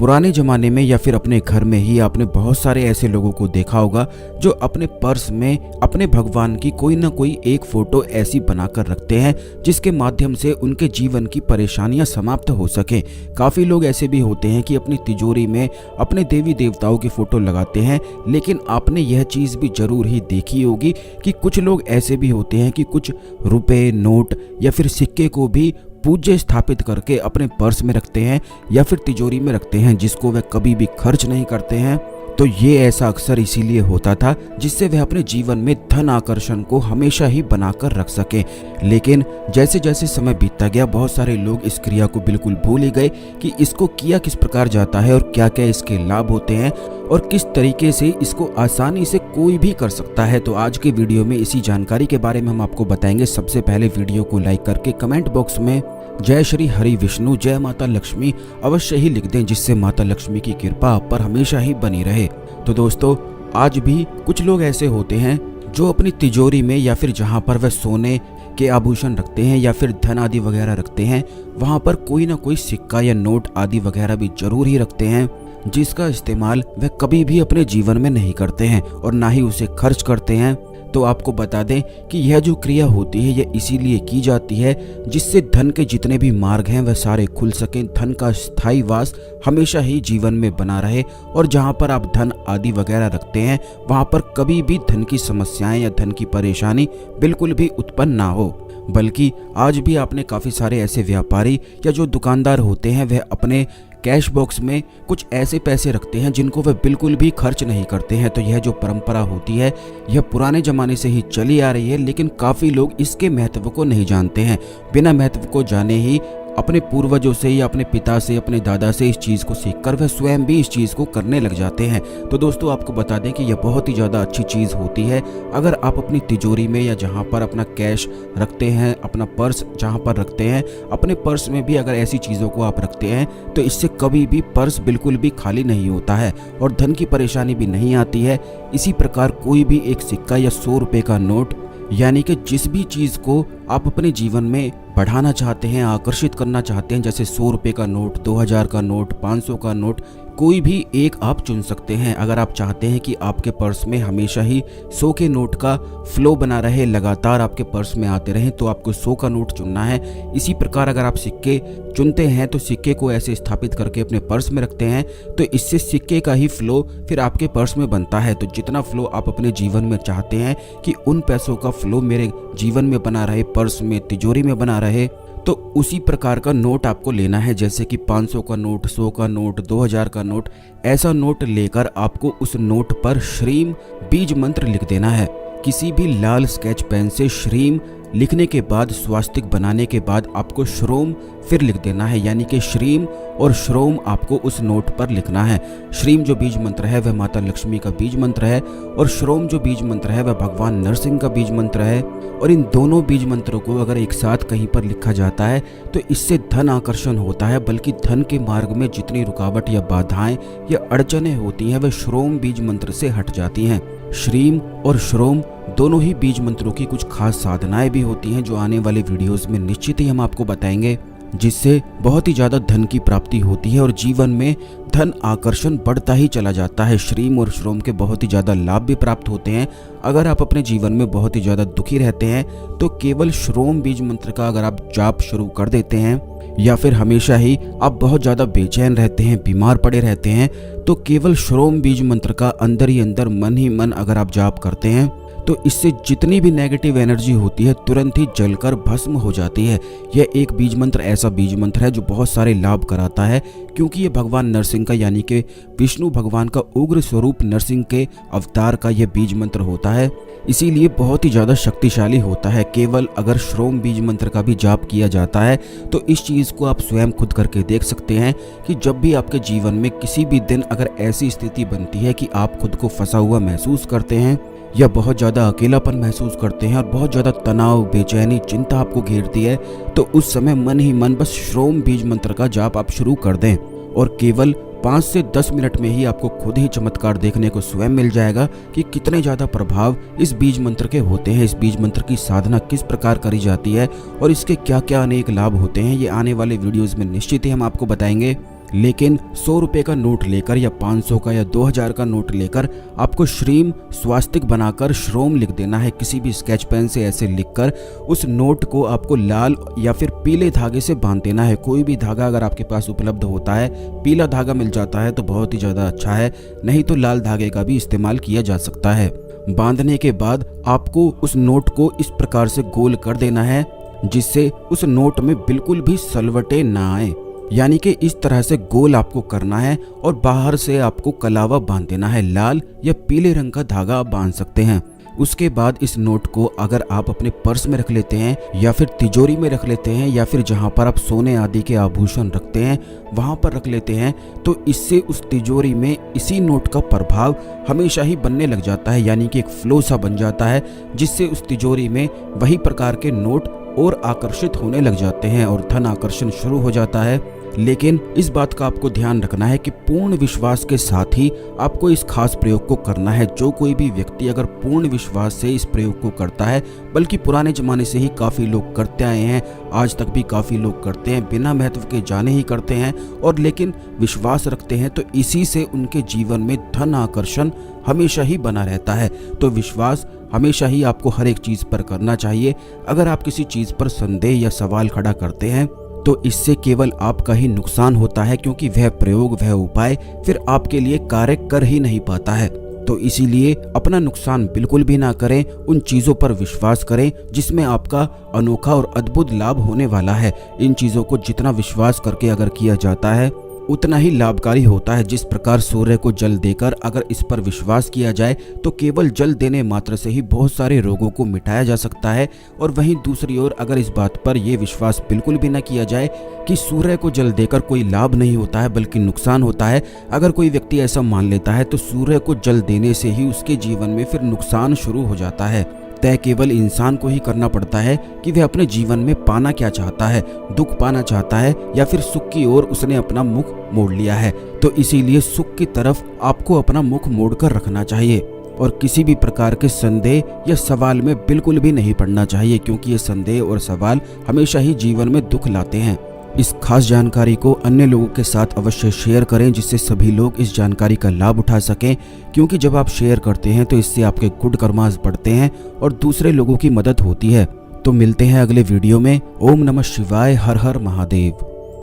पुराने ज़माने में या फिर अपने घर में ही आपने बहुत सारे ऐसे लोगों को देखा होगा जो अपने पर्स में अपने भगवान की कोई ना कोई एक फ़ोटो ऐसी बनाकर रखते हैं जिसके माध्यम से उनके जीवन की परेशानियां समाप्त हो सके। काफ़ी लोग ऐसे भी होते हैं कि अपनी तिजोरी में अपने देवी देवताओं की फ़ोटो लगाते हैं, लेकिन आपने यह चीज़ भी ज़रूर ही देखी होगी कि कुछ लोग ऐसे भी होते हैं कि कुछ रुपए, नोट या फिर सिक्के को भी पूज्य स्थापित करके अपने पर्स में रखते हैं या फिर तिजोरी में रखते हैं, जिसको वह कभी भी खर्च नहीं करते हैं। तो ये ऐसा अक्सर इसीलिए होता था जिससे वह अपने जीवन में धन आकर्षण को हमेशा ही बनाकर रख सके। लेकिन जैसे जैसे समय बीतता गया बहुत सारे लोग इस क्रिया को बिल्कुल भूल ही गए कि इसको किया किस प्रकार जाता है और क्या क्या इसके लाभ होते हैं और किस तरीके से इसको आसानी से कोई भी कर सकता है। तो आज के वीडियो में इसी जानकारी के बारे में हम आपको बताएंगे। सबसे पहले वीडियो को लाइक करके कमेंट बॉक्स में जय श्री हरि विष्णु, जय माता लक्ष्मी अवश्य ही लिख दें, जिससे माता लक्ष्मी की कृपा आप पर हमेशा ही बनी रहे। तो दोस्तों, आज भी कुछ लोग ऐसे होते हैं जो अपनी तिजोरी में या फिर जहां पर वह सोने के आभूषण रखते हैं या फिर धन आदि वगैरह रखते हैं, वहां पर कोई ना कोई सिक्का या नोट आदि वगैरह भी जरूर ही रखते हैं, जिसका इस्तेमाल वह कभी भी अपने जीवन में नहीं करते हैं और ना ही उसे खर्च करते हैं। तो आपको बता दें कि यह जो क्रिया होती है यह इसीलिए की जाती है जिससे धन के जितने भी मार्ग हैं वह सारे खुल सकें, धन का स्थायी वास हमेशा ही जीवन में बना रहे और जहां पर आप धन आदि वगैरह रखते हैं वहां पर कभी भी धन की समस्याएं या धन की परेशानी बिल्कुल भी उत्पन्न ना हो। बल्कि आज भी आपने काफ़ी सारे ऐसे व्यापारी या जो दुकानदार होते हैं वह अपने कैश बॉक्स में कुछ ऐसे पैसे रखते हैं जिनको वह बिल्कुल भी खर्च नहीं करते हैं। तो यह जो परंपरा होती है यह पुराने ज़माने से ही चली आ रही है, लेकिन काफ़ी लोग इसके महत्व को नहीं जानते हैं। बिना महत्व को जाने ही अपने पूर्वजों से या अपने पिता से, अपने दादा से इस चीज़ को सीखकर वह स्वयं भी इस चीज़ को करने लग जाते हैं। तो दोस्तों, आपको बता दें कि यह बहुत ही ज़्यादा अच्छी चीज़ होती है अगर आप अपनी तिजोरी में या जहाँ पर अपना कैश रखते हैं, अपना पर्स जहाँ पर रखते हैं, अपने पर्स में भी अगर ऐसी चीज़ों को आप रखते हैं तो इससे कभी भी पर्स बिल्कुल भी खाली नहीं होता है और धन की परेशानी भी नहीं आती है। इसी प्रकार कोई भी एक सिक्का या 100 रुपये का नोट, यानी कि जिस भी चीज़ को आप अपने जीवन में बढ़ाना चाहते हैं, आकर्षित करना चाहते हैं, जैसे 100 रुपये का नोट, 2000 का नोट, 500 का नोट, कोई भी एक आप चुन सकते हैं। अगर आप चाहते हैं कि आपके पर्स में हमेशा ही 100 के नोट का फ्लो बना रहे, लगातार आपके पर्स में आते रहें, तो आपको 100 का नोट चुनना है। इसी प्रकार अगर आप सिक्के चुनते हैं तो सिक्के को ऐसे स्थापित करके अपने पर्स में रखते हैं तो इससे सिक्के का ही फ्लो फिर आपके पर्स में बनता है। तो जितना फ्लो आप अपने जीवन में चाहते हैं कि उन पैसों का फ्लो मेरे जीवन में बना रहे, पर्स में, तिजोरी में बना रहे, तो उसी प्रकार का नोट आपको लेना है। जैसे कि 500 का नोट, 100 का नोट, 2000 का नोट, ऐसा नोट लेकर आपको उस नोट पर श्रीम बीज मंत्र लिख देना है। किसी भी लाल स्केच पेन से श्रीम लिखने के बाद, स्वास्तिक बनाने के बाद आपको श्रोम फिर लिख देना है, यानी कि श्रीम और श्रोम आपको उस नोट पर लिखना है। श्रीम जो बीज मंत्र है वह माता लक्ष्मी का बीज मंत्र है और श्रोम जो बीज मंत्र है वह भगवान नरसिंह का बीज मंत्र है। और इन दोनों बीज मंत्रों को अगर एक साथ कहीं पर लिखा जाता है तो इससे धन आकर्षण होता है, बल्कि धन के मार्ग में जितनी रुकावट या बाधाएं या अड़चनें होती हैं वह श्रोम बीज मंत्र से हट जाती हैं। श्रीम और श्रोम दोनों ही बीज मंत्रों की कुछ खास साधनाएं भी होती हैं जो आने वाले वीडियोस में निश्चित ही हम आपको बताएंगे, जिससे बहुत ही ज़्यादा धन की प्राप्ति होती है और जीवन में धन आकर्षण बढ़ता ही चला जाता है। श्रीम और श्रोम के बहुत ही ज़्यादा लाभ भी प्राप्त होते हैं। अगर आप अपने जीवन में बहुत ही ज़्यादा दुखी रहते हैं तो केवल श्रोम बीज मंत्र का अगर आप जाप शुरू कर देते हैं, या फिर हमेशा ही आप बहुत ज़्यादा बेचैन रहते हैं, बीमार पड़े रहते हैं, तो केवल श्रोम बीज मंत्र का अंदर ही अंदर मन ही मन अगर आप जाप करते हैं तो इससे जितनी भी नेगेटिव एनर्जी होती है तुरंत ही जलकर भस्म हो जाती है। यह एक बीज मंत्र ऐसा बीज मंत्र है जो बहुत सारे लाभ कराता है, क्योंकि ये भगवान नरसिंह का, यानी कि विष्णु भगवान का उग्र स्वरूप नरसिंह के अवतार का यह बीज मंत्र होता है, इसीलिए बहुत ही ज़्यादा शक्तिशाली होता है। केवल अगर श्रोम बीज मंत्र का भी जाप किया जाता है तो इस चीज़ को आप स्वयं खुद करके देख सकते हैं कि जब भी आपके जीवन में किसी भी दिन अगर ऐसी स्थिति बनती है कि आप खुद को फंसा हुआ महसूस करते हैं या बहुत ज़्यादा अकेलापन महसूस करते हैं और बहुत ज़्यादा तनाव, बेचैनी, चिंता आपको घेरती है, तो उस समय मन ही मन बस श्रोम बीज मंत्र का जाप आप शुरू कर दें और केवल 5 से 10 मिनट में ही आपको खुद ही चमत्कार देखने को स्वयं मिल जाएगा कि कितने ज़्यादा प्रभाव इस बीज मंत्र के होते हैं। इस बीज मंत्र की साधना किस प्रकार करी जाती है और इसके क्या क्या अनेक लाभ होते हैं, ये आने वाले वीडियोज़ में निश्चित ही हम आपको बताएंगे। लेकिन 100 रुपए का नोट लेकर या 500 का या 2000 का नोट लेकर आपको श्रीम स्वास्तिक बनाकर श्रोम लिख देना है। किसी भी स्केच पेन से ऐसे लिखकर उस नोट को आपको लाल या फिर पीले धागे से बांध देना है। कोई भी धागा अगर आपके पास उपलब्ध होता है, पीला धागा मिल जाता है तो बहुत ही ज़्यादा अच्छा है, नहीं तो लाल धागे का भी इस्तेमाल किया जा सकता है। बांधने के बाद आपको उस नोट को इस प्रकार से गोल कर देना है जिससे उस नोट में बिल्कुल भी सलवटें ना आए, यानी कि इस तरह से गोल आपको करना है और बाहर से आपको कलावा बांध देना है। लाल या पीले रंग का धागा आप बांध सकते हैं। उसके बाद इस नोट को अगर आप अपने पर्स में रख लेते हैं या फिर तिजोरी में रख लेते हैं या फिर जहां पर आप सोने आदि के आभूषण रखते हैं वहां पर रख लेते हैं, तो इससे उस तिजोरी में इसी नोट का प्रभाव हमेशा ही बनने लग जाता है, यानी कि एक फ्लो सा बन जाता है जिससे उस तिजोरी में वही प्रकार के नोट और आकर्षित होने लग जाते हैं और धन आकर्षण शुरू हो जाता है। लेकिन इस बात का आपको ध्यान रखना है कि पूर्ण विश्वास के साथ ही आपको इस खास प्रयोग को करना है। जो कोई भी व्यक्ति अगर पूर्ण विश्वास से इस प्रयोग को करता है, बल्कि पुराने जमाने से ही काफ़ी लोग करते आए हैं, आज तक भी काफ़ी लोग करते हैं, बिना महत्व के जाने ही करते हैं और लेकिन विश्वास रखते हैं, तो इसी से उनके जीवन में धन आकर्षण हमेशा ही बना रहता है। तो विश्वास हमेशा ही आपको हर एक चीज़ पर करना चाहिए। अगर आप किसी चीज़ पर संदेह या सवाल खड़ा करते हैं तो इससे केवल आपका ही नुकसान होता है, क्योंकि वह प्रयोग, वह उपाय फिर आपके लिए कार्य कर ही नहीं पाता है। तो इसीलिए अपना नुकसान बिल्कुल भी ना करें, उन चीज़ों पर विश्वास करें जिसमें आपका अनोखा और अद्भुत लाभ होने वाला है। इन चीज़ों को जितना विश्वास करके अगर किया जाता है उतना ही लाभकारी होता है। जिस प्रकार सूर्य को जल देकर अगर इस पर विश्वास किया जाए तो केवल जल देने मात्र से ही बहुत सारे रोगों को मिटाया जा सकता है। और वहीं दूसरी ओर अगर इस बात पर यह विश्वास बिल्कुल भी न किया जाए कि सूर्य को जल देकर कोई लाभ नहीं होता है बल्कि नुकसान होता है, अगर कोई व्यक्ति ऐसा मान लेता है तो सूर्य को जल देने से ही उसके जीवन में फिर नुकसान शुरू हो जाता है। तय केवल इंसान को ही करना पड़ता है कि वह अपने जीवन में पाना क्या चाहता है, दुख पाना चाहता है या फिर सुख की ओर उसने अपना मुख मोड़ लिया है। तो इसीलिए सुख की तरफ आपको अपना मुख मोड़कर रखना चाहिए और किसी भी प्रकार के संदेह या सवाल में बिल्कुल भी नहीं पड़ना चाहिए, क्योंकि ये संदेह और सवाल हमेशा ही जीवन में दुख लाते हैं। इस खास जानकारी को अन्य लोगों के साथ अवश्य शेयर करें जिससे सभी लोग इस जानकारी का लाभ उठा सकें, क्योंकि जब आप शेयर करते हैं तो इससे आपके गुड कर्मास बढ़ते हैं और दूसरे लोगों की मदद होती है। तो मिलते हैं अगले वीडियो में। ओम नमः शिवाय, हर हर महादेव।